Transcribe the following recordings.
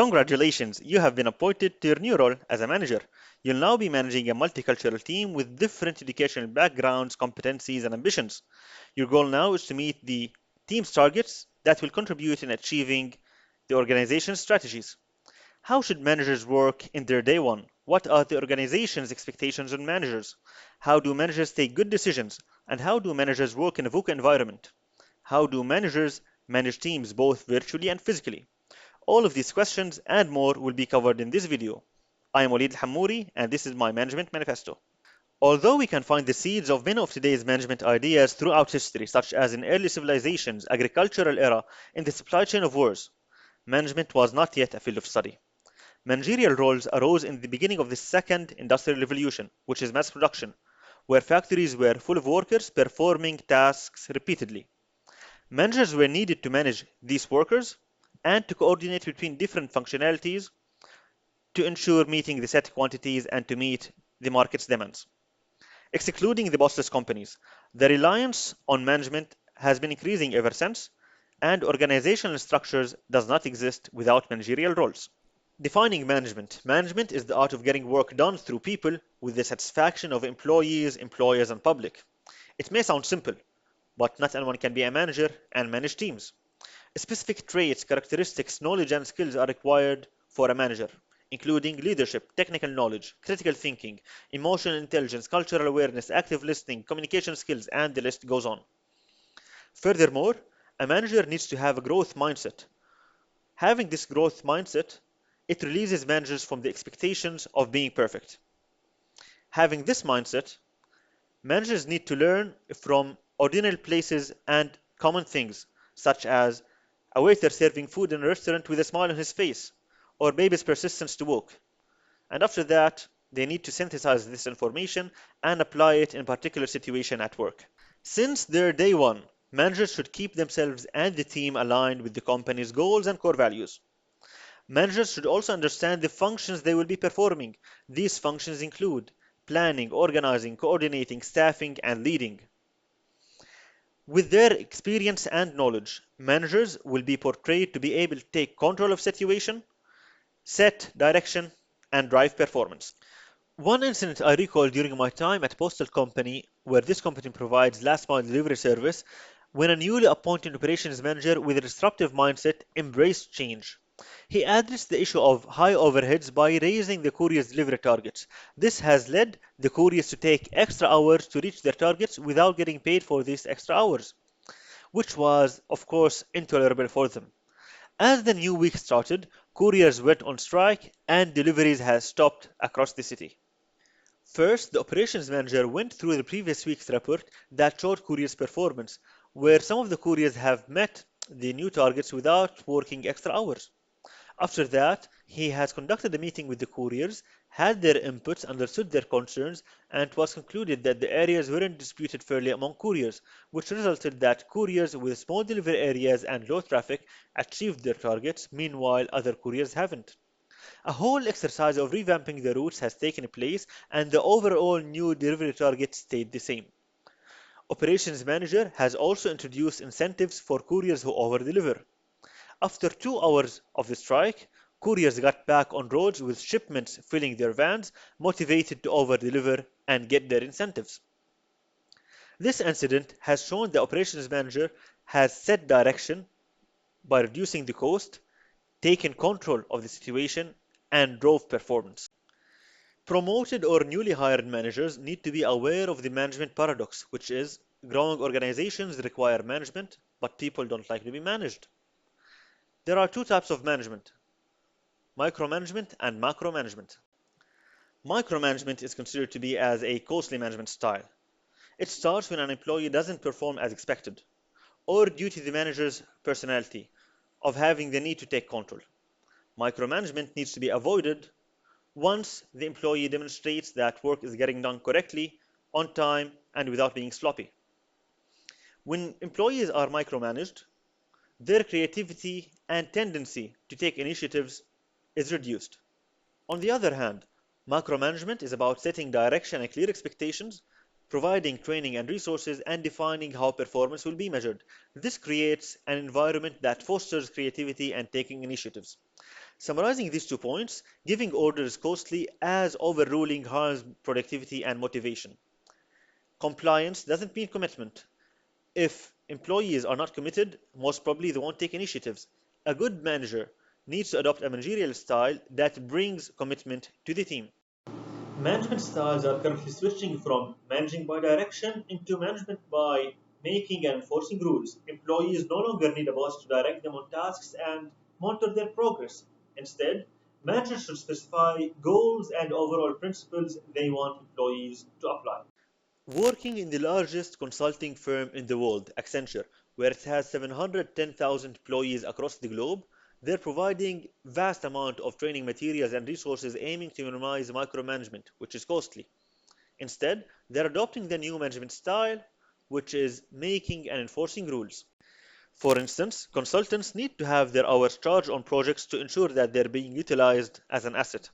Congratulations, you have been appointed to your new role as a manager. You'll now be managing a multicultural team with different educational backgrounds, competencies, and ambitions. Your goal now is to meet the team's targets that will contribute in achieving the organization's strategies. How should managers work in their day one? What are the organization's expectations on managers? How do managers take good decisions? And how do managers work in a VUCA environment? How do managers manage teams both virtually and physically? All of these questions and more will be covered in this video. I am Al-Hammouri and this is my Management Manifesto. Although we can find the seeds of many of today's management ideas throughout history, such as in early civilizations, agricultural era, in the supply chain of wars, management was not yet a field of study. Managerial roles arose in the beginning of the second industrial revolution, which is mass production, where factories were full of workers performing tasks repeatedly. Managers were needed to manage these workers and to coordinate between different functionalities to ensure meeting the set quantities and to meet the market's demands. Excluding the bossless companies, the reliance on management has been increasing ever since, and organizational structures does not exist without managerial roles. Defining management. Management is the art of getting work done through people with the satisfaction of employees, employers, and public. It may sound simple, but not anyone can be a manager and manage teams. Specific traits, characteristics, knowledge, and skills are required for a manager, including leadership, technical knowledge, critical thinking, emotional intelligence, cultural awareness, active listening, communication skills, and the list goes on. Furthermore, a manager needs to have a growth mindset. Having this growth mindset, it releases managers from the expectations of being perfect. Having this mindset, managers need to learn from ordinary places and common things, such as a waiter serving food in a restaurant with a smile on his face, or baby's persistence to walk. And after that, they need to synthesize this information and apply it in a particular situation at work. Since their day one, managers should keep themselves and the team aligned with the company's goals and core values. Managers should also understand the functions they will be performing. These functions include planning, organizing, coordinating, staffing, and leading. With their experience and knowledge, managers will be portrayed to be able to take control of situation, set direction, and drive performance. One incident I recall during my time at Postal Company, where this company provides last mile delivery service, when a newly appointed operations manager with a disruptive mindset embraced change. He addressed the issue of high overheads by raising the courier's delivery targets. This has led the couriers to take extra hours to reach their targets without getting paid for these extra hours, which was, of course, intolerable for them. As the new week started, couriers went on strike and deliveries has stopped across the city. First, the operations manager went through the previous week's report that showed couriers' performance, where some of the couriers have met the new targets without working extra hours. After that, he has conducted a meeting with the couriers, had their inputs, understood their concerns, and it was concluded that the areas weren't disputed fairly among couriers, which resulted that couriers with small delivery areas and low traffic achieved their targets, meanwhile other couriers haven't. A whole exercise of revamping the routes has taken place, and the overall new delivery target stayed the same. Operations Manager has also introduced incentives for couriers who over-deliver. After 2 hours of the strike, couriers got back on roads with shipments filling their vans, motivated to over-deliver and get their incentives. This incident has shown the operations manager has set direction by reducing the cost, taken control of the situation, and drove performance. Promoted or newly hired managers need to be aware of the management paradox, which is growing organizations require management, but people don't like to be managed. There are two types of management: micromanagement and macromanagement. Micromanagement is considered to be as a costly management style. It starts when an employee doesn't perform as expected, or due to the manager's personality of having the need to take control. Micromanagement needs to be avoided once the employee demonstrates that work is getting done correctly, on time, and without being sloppy. When employees are micromanaged, their creativity and tendency to take initiatives is reduced. On the other hand, macromanagement is about setting direction and clear expectations, providing training and resources, and defining how performance will be measured. This creates an environment that fosters creativity and taking initiatives. Summarizing these 2 points, giving orders costly as overruling harms productivity and motivation. Compliance doesn't mean commitment. If employees are not committed, most probably they won't take initiatives. A good manager needs to adopt a managerial style that brings commitment to the team. Management styles are currently switching from managing by direction into management by making and enforcing rules. Employees no longer need a boss to direct them on tasks and monitor their progress. Instead, managers should specify goals and overall principles they want employees to apply. Working in the largest consulting firm in the world, Accenture, where it has 710,000 employees across the globe, they're providing vast amount of training materials and resources aiming to minimize micromanagement, which is costly. Instead, they're adopting the new management style, which is making and enforcing rules. For instance, consultants need to have their hours charged on projects to ensure that they're being utilized as an asset.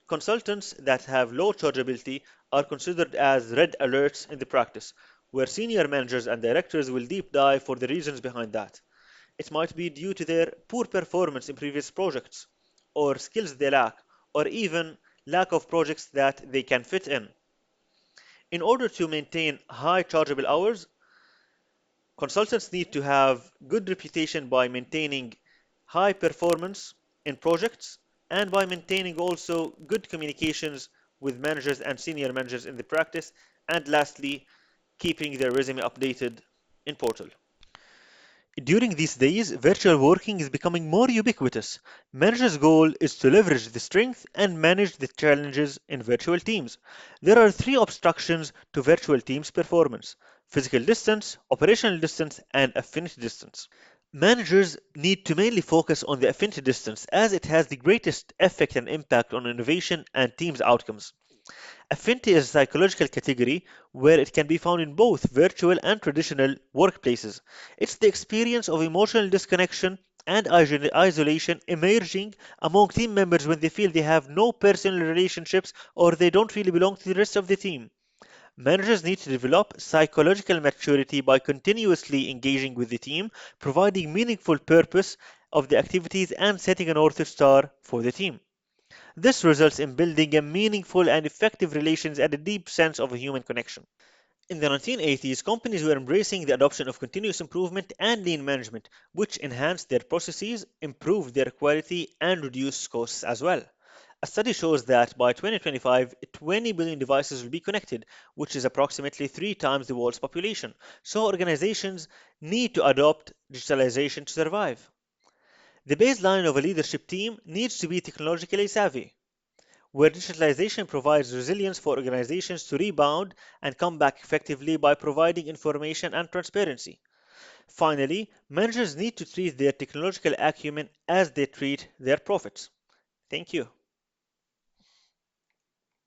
Consultants that have low chargeability are considered as red alerts in the practice, where senior managers and directors will deep dive for the reasons behind that. It might be due to their poor performance in previous projects, or skills they lack, or even lack of projects that they can fit in. In order to maintain high chargeable hours, consultants need to have good reputation by maintaining high performance in projects and by maintaining also good communications with managers and senior managers in the practice, and lastly, keeping their resume updated in portal. During these days, virtual working is becoming more ubiquitous. Managers' goal is to leverage the strength and manage the challenges in virtual teams. There are three obstructions to virtual teams' performance: physical distance, operational distance, and affinity distance. Managers need to mainly focus on the affinity distance as it has the greatest effect and impact on innovation and teams' outcomes. Affinity is a psychological category where it can be found in both virtual and traditional workplaces. It's the experience of emotional disconnection and isolation emerging among team members when they feel they have no personal relationships or they don't really belong to the rest of the team. Managers need to develop psychological maturity by continuously engaging with the team, providing meaningful purpose of the activities, and setting an North Star for the team. This results in building a meaningful and effective relations and a deep sense of a human connection. In the 1980s, companies were embracing the adoption of continuous improvement and lean management, which enhanced their processes, improved their quality, and reduced costs as well. A study shows that by 2025, 20 billion devices will be connected, which is approximately 3 times the world's population. So organizations need to adopt digitalization to survive. The baseline of a leadership team needs to be technologically savvy, where digitalization provides resilience for organizations to rebound and come back effectively by providing information and transparency. Finally, managers need to treat their technological acumen as they treat their profits. Thank you.